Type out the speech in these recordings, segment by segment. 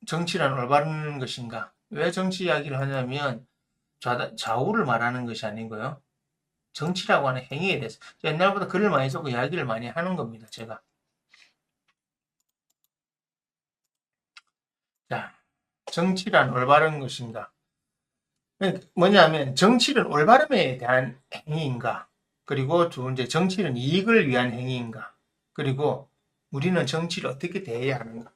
정치란 올바른 것인가? 왜 정치 이야기를 하냐면 좌우를 말하는 것이 아니고요. 정치라고 하는 행위에 대해서 옛날보다 글을 많이 쓰고 이야기를 많이 하는 겁니다. 제가. 자, 정치란 올바른 것인가? 뭐냐면 정치는 올바름에 대한 행위인가? 그리고 두 번째 정치는 이익을 위한 행위인가? 그리고 우리는 정치를 어떻게 대해야 하는가?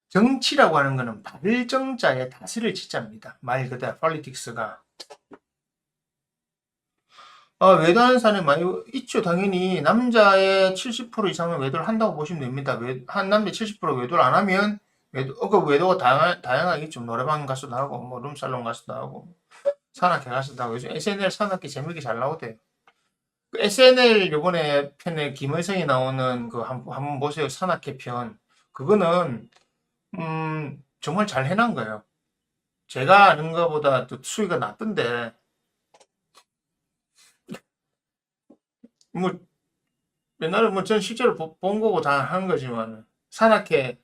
정치라고 하는 것은 발정자의 다스릴 치자입니다. 말 그대로 politics가. 외도하는 사람이 많이 있죠. 당연히 남자의 70% 이상은 외도를 한다고 보시면 됩니다. 한 남자 70% 외도를 안 하면 그 외도가 다양하겠죠. 노래방 가서도 하고 뭐 룸살롱 가서도 하고 산악회 가서도 하고 요즘 SNL 산악회 재밌게 잘 나오대요. 그 SNL 요번에 편에 김의성이 나오는 그 한번 보세요. 산악회 편. 그거는 정말 잘 해놓은 거예요. 제가 아는 것보다 또 수위가 낮던데 뭐 옛날에 뭐 전 실제로 본 거고 다 한 거지만 산악회들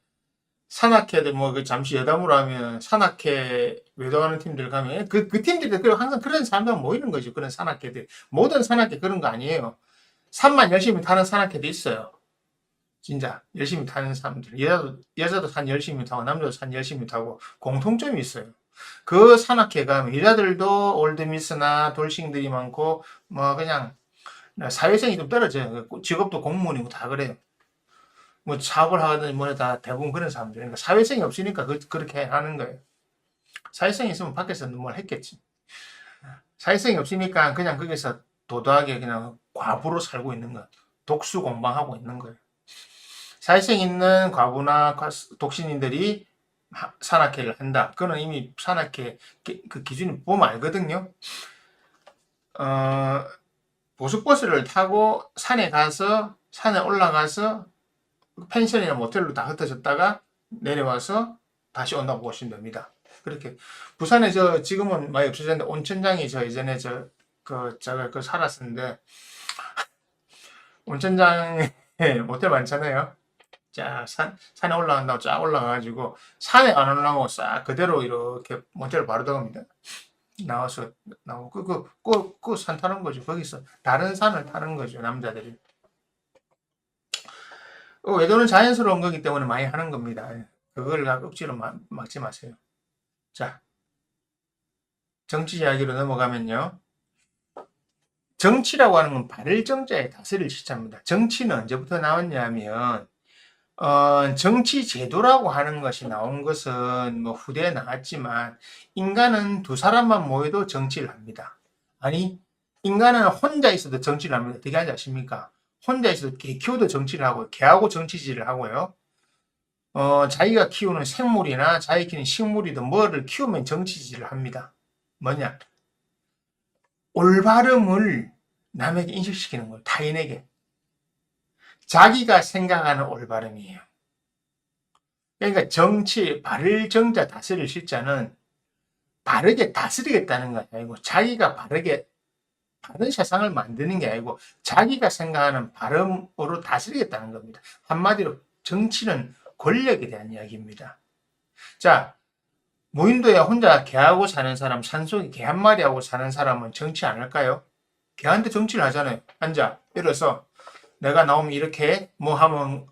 뭐 그 잠시 여담으로 하면 산악회 외도하는 팀들 가면 그 팀들이 항상 그런 사람들 모이는 거죠. 그런 산악회들 모든 산악회 그런 거 아니에요. 산만 열심히 타는 산악회도 있어요. 진짜 열심히 타는 사람들 여자도 산 열심히 타고 남자도 산 열심히 타고 공통점이 있어요. 그 산악회 가면 여자들도 올드미스나 돌싱들이 많고 뭐 그냥 사회성이 좀 떨어져요. 직업도 공무원이고 다 그래요. 뭐 사업을 하든 뭐다 대부분 그런 사람들. 그러니까 사회성이 없으니까 그렇게 하는 거예요. 사회성이 있으면 밖에서 뭘 했겠지. 사회성이 없으니까 그냥 거기서 도도하게 그냥 과부로 살고 있는 거야. 독수 공방하고 있는 거예요. 사회성 있는 과부나 독신인들이 산악회를 한다. 그거는 이미 산악회 그 기준이 보면 알거든요. 어, 보석버스를 타고 산에 올라가서 펜션이나 모텔로 다 흩어졌다가 내려와서 다시 온다고 보시면 됩니다. 그렇게 부산에 지금은 많이 없어졌는데 온천장이 예전에 제가 살았었는데 온천장에 모텔 많잖아요. 자, 산에 올라간다고 쫙 올라가가지고 산에 안 올라가고 싹 그대로 이렇게 모텔을 바로 들어갑니다. 나와서 나오고 산 타는 거죠. 거기서 다른 산을 타는 거죠. 남자들이. 외도는 자연스러운 거기 때문에 많이 하는 겁니다. 그걸 억지로 막지 마세요. 자, 정치 이야기로 넘어가면요. 정치라고 하는 건 발정자의 다스릴 시자입니다. 정치는 언제부터 나왔냐면 정치 제도라고 하는 것이 나온 것은 뭐 후대에 나왔지만 인간은 두 사람만 모여도 정치를 합니다. 아니 인간은 혼자 있어도 정치를 합니다. 어떻게 하지 아십니까? 혼자 있어도 개 키워도 정치를 하고 개하고 정치질을 하고요. 자기가 키우는 생물이나 자기 키우는 식물이든 뭐를 키우면 정치질을 합니다. 뭐냐? 올바름을 남에게 인식시키는 거예요. 타인에게. 자기가 생각하는 올바름이에요. 그러니까 정치, 바를 정자 다스릴 실자는 바르게 다스리겠다는 거 아니고 자기가 바르게 바른 세상을 만드는 게 아니고 자기가 생각하는 바름으로 다스리겠다는 겁니다. 한마디로 정치는 권력에 대한 이야기입니다. 자, 무인도에 혼자 개하고 사는 사람, 산속에 개 한 마리하고 사는 사람은 정치 안 할까요? 개한테 정치를 하잖아요. 앉아, 일어서 내가 나오면 이렇게 뭐 하면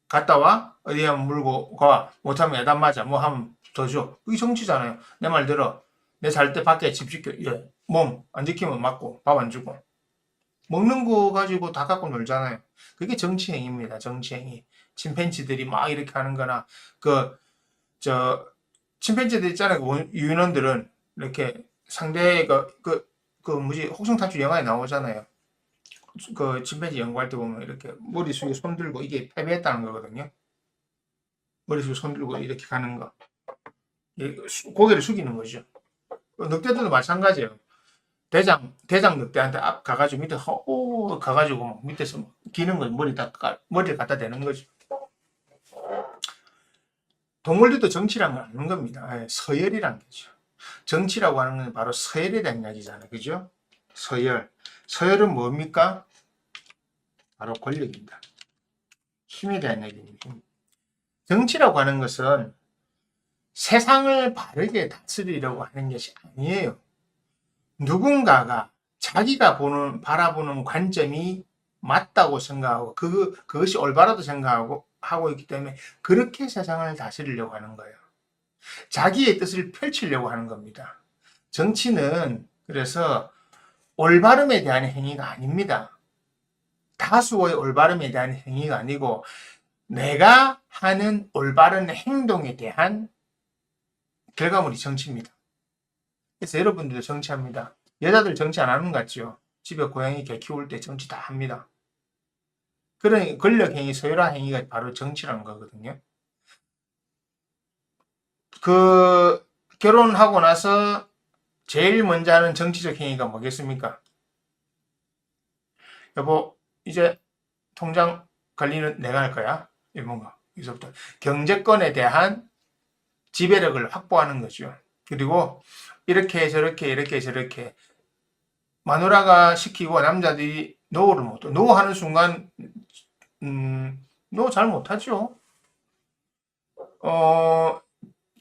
갔다 와? 어디 하면 물고 가? 못하면 야단 맞아. 뭐 하면 더 줘. 그게 정치잖아요. 내 말 들어. 내 잘 때 밖에 집 지켜. 예. 몸 안 지키면 맞고 밥 안 주고. 먹는 거 가지고 다 갖고 놀잖아요. 그게 정치행위입니다. 정치행위. 침팬지들이 막 이렇게 하는 거나 저 침팬지들 있잖아요. 그 유인원들은 이렇게 상대가 뭐지 혹성탈출 영화에 나오잖아요. 그 침팬지 연구할 때 보면 이렇게 머리 숙여 손 들고 이게 패배했다는 거거든요. 머리 숙여 손 들고 이렇게 가는 거. 고개를 숙이는 거죠. 늑대들도 마찬가지예요. 대장 늑대한테 앞 가가지고 밑에 오 가가지고 밑에서 기는 거 머리를 갖다 대는 거죠. 동물들도 정치란 걸 아는 겁니다. 서열이란 거죠. 정치라고 하는 건 바로 서열에 대한 이야기잖아요. 그죠? 서열. 서열은 뭡니까? 바로 권력입니다. 힘에 대한 얘기입니다. 정치라고 하는 것은 세상을 바르게 다스리려고 하는 것이 아니에요. 누군가가 자기가 바라보는 관점이 맞다고 생각하고 그것이 올바라도 하고 있기 때문에 그렇게 세상을 다스리려고 하는 거예요. 자기의 뜻을 펼치려고 하는 겁니다. 정치는 그래서 올바름에 대한 행위가 아닙니다. 다수의 올바름에 대한 행위가 아니고 내가 하는 올바른 행동에 대한 결과물이 정치입니다. 그래서 여러분들도 정치합니다. 여자들 정치 안 하는 것 같죠? 집에 고양이 개 키울 때 정치 다 합니다. 그런 권력행위, 소유라 행위가 바로 정치라는 거거든요. 결혼하고 나서 제일 먼저 하는 정치적 행위가 뭐겠습니까? 여보, 이제 통장 관리는 내가 할 거야. 이런 거. 여기서부터 경제권에 대한 지배력을 확보하는 거죠. 그리고 이렇게 저렇게 마누라가 시키고 남자들이 노를 못해. 노 하는 순간 노 잘 못하죠.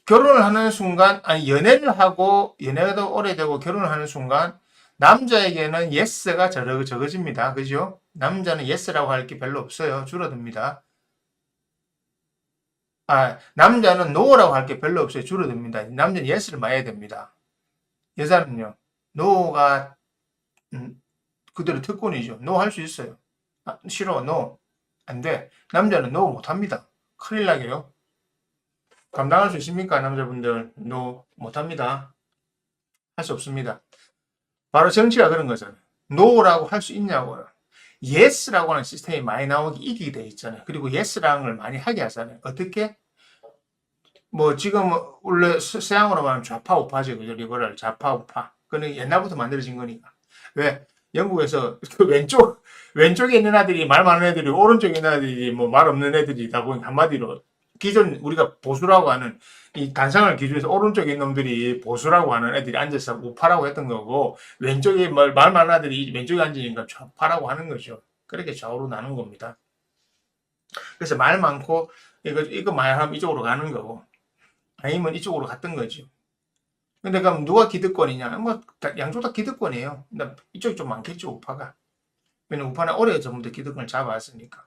결혼을 하는 순간, 아니 연애를 하고 연애가 오래되고 결혼을 하는 순간 남자에게는 예스가 적어집니다. 그죠? 남자는 예스라고 할 게 별로 없어요. 줄어듭니다. 남자는 노라고 할 게 별로 없어요. 줄어듭니다. 남자는 예스를 많이 해야 됩니다. 여자는요, 노가 그대로 특권이죠. 노 할 수 있어요. 싫어, 노. 안 돼. 남자는 노 못합니다. 큰일 나게요. 감당할 수 있습니까? 남자분들 노 못합니다. 할 수 없습니다. 바로 정치가 그런 거잖아요. 노라고 할 수 있냐고요. 예스라고 하는 시스템이 많이 나오기 이기게 돼 있잖아요. 그리고 예스라는 걸 많이 하게 하잖아요. 어떻게? 뭐 지금 원래 서양으로 말하면 좌파 우파죠. 그죠? 리버럴 좌파 우파. 그는 옛날부터 만들어진 거니까. 왜? 영국에서 그 왼쪽에 있는 애들이 말 많은 애들이 오른쪽에 있는 애들이 뭐 말 없는 애들이다 보니까 한마디로 기존 우리가 보수라고 하는 이 단상을 기준해서 오른쪽에 있는 놈들이 보수라고 하는 애들이 앉아서 우파라고 했던 거고 왼쪽에 말 많은 애들이 왼쪽에 앉으니까 좌파라고 하는 거죠. 그렇게 좌우로 나눈 겁니다. 그래서 말 많고 이거 말하면 이쪽으로 가는 거고 아니면 이쪽으로 갔던 거죠. 근데 그럼 누가 기득권이냐? 뭐 양쪽 다 기득권이에요. 근데 이쪽이 좀 많겠죠, 우파가. 왜냐면 우파는 오래전부터 기득권을 잡아왔으니까.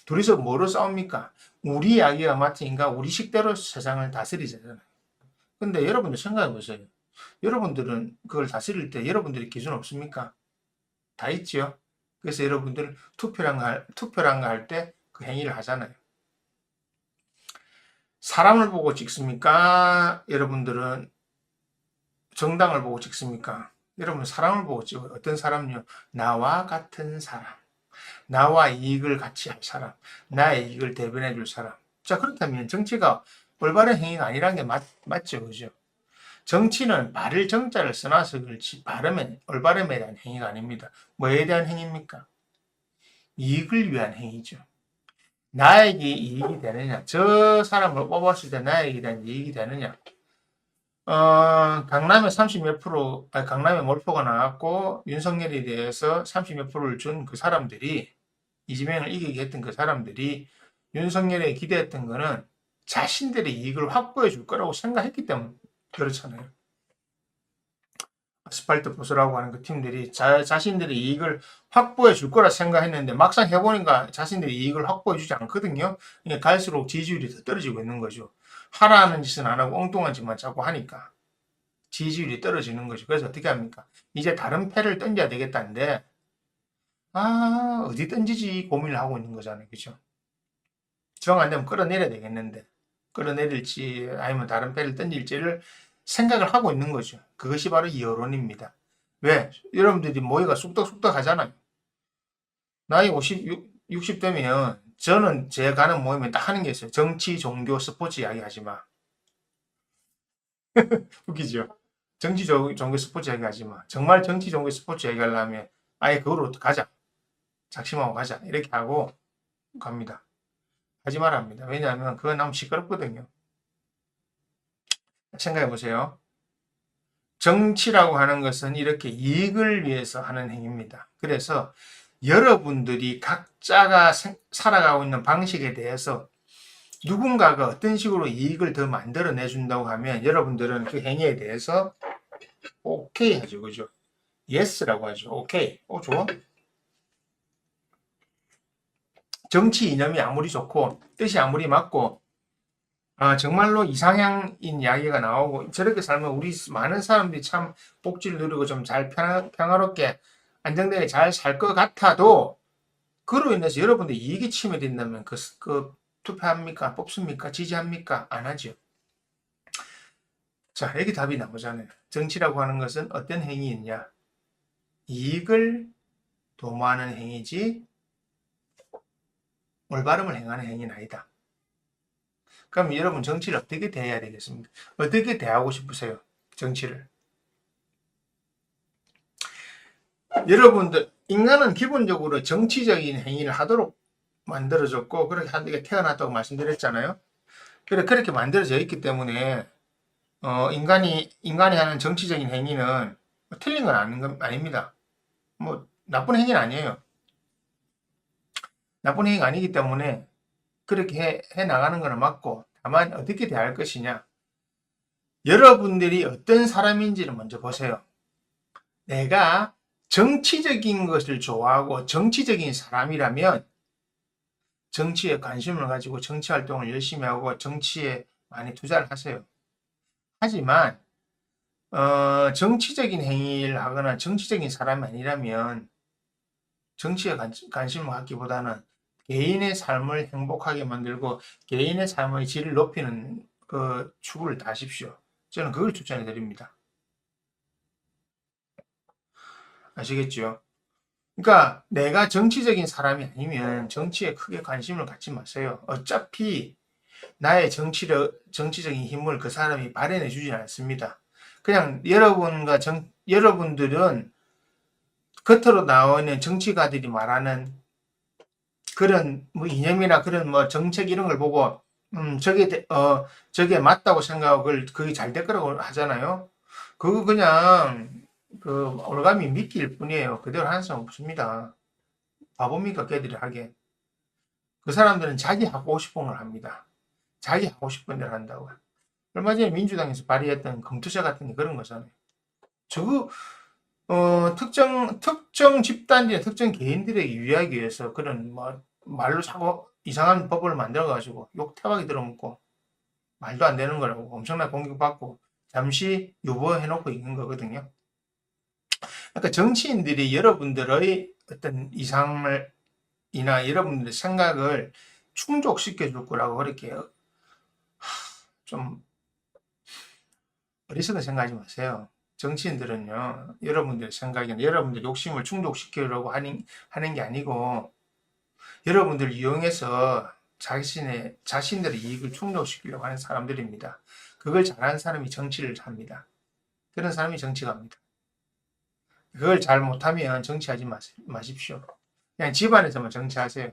둘이서 뭐로 싸웁니까? 우리 이야기가 맞으니까 우리 식대로 세상을 다스리잖아요. 근데 여러분들 생각해 보세요. 여러분들은 그걸 다스릴 때 여러분들의 기준 없습니까? 다 있지요. 그래서 여러분들 투표란가 할 때 그 행위를 하잖아요. 사람을 보고 찍습니까? 여러분들은 정당을 보고 찍습니까? 여러분 사람을 보고 찍어요. 어떤 사람요? 나와 같은 사람. 나와 이익을 같이 할 사람. 나의 이익을 대변해 줄 사람. 자, 그렇다면 정치가 올바른 행위가 아니라는 게 맞죠. 그죠? 정치는 바를 정자를 써놔서 그렇지 올바름에 대한 행위가 아닙니다. 뭐에 대한 행위입니까? 이익을 위한 행위죠. 나에게 이익이 되느냐? 저 사람을 뽑았을 때 나에게 대한 이익이 되느냐? 강남에 30몇 프로, 강남에 몰표가 나왔고, 윤석열에 대해서 30몇 프로를 준 그 사람들이, 이재명을 이기게 했던 그 사람들이, 윤석열에 기대했던 거는 자신들의 이익을 확보해 줄 거라고 생각했기 때문에 그렇잖아요. 아스팔트 보수라고 하는 그 팀들이 자신들의 이익을 확보해 줄 거라 생각했는데, 막상 해보니까 자신들의 이익을 확보해 주지 않거든요. 그러니까 갈수록 지지율이 더 떨어지고 있는 거죠. 하라는 짓은 안 하고 엉뚱한 짓만 자꾸 하니까 지지율이 떨어지는 거죠. 그래서 어떻게 합니까? 이제 다른 패를 던져야 되겠다는데 어디 던지지 고민을 하고 있는 거잖아요. 그죠? 정 안 되면 끌어내려야 되겠는데 끌어내릴지 아니면 다른 패를 던질지를 생각을 하고 있는 거죠. 그것이 바로 여론입니다. 왜? 여러분들이 모의가 쑥덕쑥덕 하잖아요. 나이 60 되면 저는 제 가는 모임에 딱 하는 게 있어요. 정치, 종교, 스포츠 이야기 하지 마. 웃기죠? 정치, 종교, 스포츠 이야기 하지 마. 정말 정치, 종교, 스포츠 이야기 하려면 아예 그거로 가자. 작심하고 가자. 이렇게 하고 갑니다. 하지 말랍니다. 왜냐하면 그건 너무 시끄럽거든요. 생각해 보세요. 정치라고 하는 것은 이렇게 이익을 위해서 하는 행위입니다. 그래서 여러분들이 각자가 살아가고 있는 방식에 대해서 누군가가 어떤 식으로 이익을 더 만들어내 준다고 하면 여러분들은 그 행위에 대해서 오케이 하죠. 그죠? 예스라고 하죠. 오케이. 좋아. 정치 이념이 아무리 좋고 뜻이 아무리 맞고 정말로 이상향인 이야기가 나오고 저렇게 살면 우리 많은 사람들이 참 복지를 누리고 좀 잘 평화롭게 안정되게 잘 살 것 같아도 그로 인해서 여러분들 이익이 침해된다면 그 투표합니까? 뽑습니까? 지지합니까? 안 하죠. 자, 여기 답이 나오잖아요. 정치라고 하는 것은 어떤 행위이냐? 이익을 도모하는 행위지 올바름을 행하는 행위는 아니다. 그럼 여러분 정치를 어떻게 대해야 되겠습니까? 어떻게 대하고 싶으세요? 정치를. 여러분들 인간은 기본적으로 정치적인 행위를 하도록 만들어졌고 그렇게 하게 태어났다고 말씀드렸잖아요. 그렇게 만들어져 있기 때문에 인간이 하는 정치적인 행위는 틀린 건 아닙니다. 뭐 나쁜 행위는 아니에요. 나쁜 행위가 아니기 때문에 그렇게 해 나가는 거는 맞고 다만 어떻게 대할 것이냐. 여러분들이 어떤 사람인지를 먼저 보세요. 내가 정치적인 것을 좋아하고 정치적인 사람이라면 정치에 관심을 가지고 정치 활동을 열심히 하고 정치에 많이 투자를 하세요. 하지만 정치적인 행위를 하거나 정치적인 사람이 아니라면 정치에 관심을 갖기보다는 개인의 삶을 행복하게 만들고 개인의 삶의 질을 높이는 그 추구를 다하십시오. 저는 그걸 추천해 드립니다. 아시겠죠? 그러니까 내가 정치적인 사람이 아니면 정치에 크게 관심을 갖지 마세요. 어차피 나의 정치적인 힘을 그 사람이 발현해 주지 않습니다. 그냥 여러분들은 겉으로 나오는 정치가들이 말하는 그런 뭐 이념이나 그런 뭐 정책 이런 걸 보고 저게 맞다고 생각하고 그게 잘 될 거라고 하잖아요. 그거 그냥 그 올가미 믿기일 뿐이에요. 그대로 하는 사람 없습니다. 바보입니까 걔들이 하게. 그 사람들은 자기 하고 싶은 걸 합니다. 자기 하고 싶은 대로 한다고. 얼마 전에 민주당에서 발의했던 검투자 같은 게 그런 거잖아요. 저거 특정 집단이나 특정 개인들에게 유의하기 위해서 그런 뭐 말로 자꾸 이상한 법을 만들어 가지고 욕 태박이 들어먹고 말도 안 되는 거라고 엄청나게 공격받고 잠시 유보해 놓고 있는 거거든요. 그러니까 정치인들이 여러분들의 어떤 이상을 이나 여러분들의 생각을 충족시켜 줄 거라고 그렇게 좀 어리석은 생각하지 마세요. 정치인들은요, 여러분들 생각이나 여러분들 욕심을 충족시키려고 하는 게 아니고, 여러분들 이용해서 자신들의 이익을 충족시키려고 하는 사람들입니다. 그걸 잘하는 사람이 정치를 합니다. 그런 사람이 정치가입니다. 그걸 잘 못하면 정치하지 마십시오. 그냥 집안에서만 정치하세요.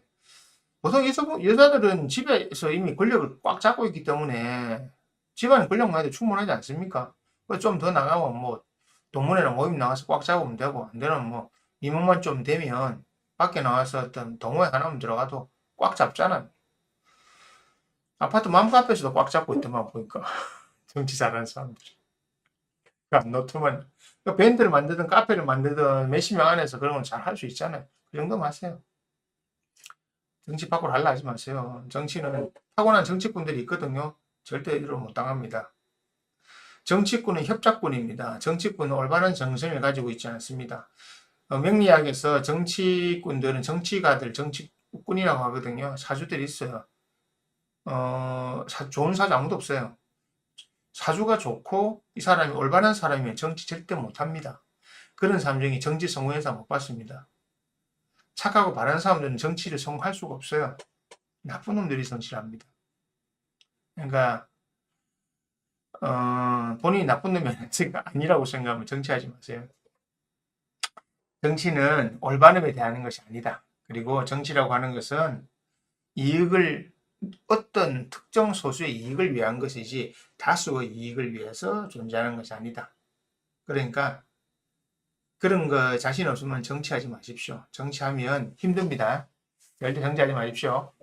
보통 여자들은 집에서 이미 권력을 꽉 잡고 있기 때문에 집안 권력만 해도 충분하지 않습니까? 좀 더 나가면 뭐 동문회나 모임 나가서 꽉 잡으면 되고 안 되면 뭐 임원만 좀 되면 밖에 나와서 어떤 동호회 하나만 들어가도 꽉 잡잖아요. 아파트 맘카페에서도 꽉 잡고 있더만 보니까 정치 잘하는 사람들이. 노트만 밴드를 만들든 카페를 만들든 몇십 명 안에서 그런 건 잘 할 수 있잖아요. 그 정도만 하세요. 정치 밖으로 하려 하지 마세요. 정치는 타고난 정치꾼들이 있거든요. 절대 이런 못 당합니다. 정치꾼은 협작꾼입니다. 정치꾼은 올바른 정성을 가지고 있지 않습니다. 명리학에서 정치꾼들은 정치가들, 정치꾼이라고 하거든요. 사주들이 있어요. 좋은 사주 아무도 없어요. 사주가 좋고 이 사람이 올바른 사람이면 정치 절대 못합니다. 그런 사람 중에 정치 성공해서 못 봤습니다. 착하고 바른 사람들은 정치를 성공할 수가 없어요. 나쁜 놈들이 정치를 합니다. 그러니까 본인이 나쁜 놈이 아니라고 생각하면 정치하지 마세요. 정치는 올바름에 대하는 것이 아니다. 그리고 정치라고 하는 것은 어떤 특정 소수의 이익을 위한 것이지 다수의 이익을 위해서 존재하는 것이 아니다. 그러니까 그런 거 자신 없으면 정치하지 마십시오. 정치하면 힘듭니다. 절대 정치하지 마십시오.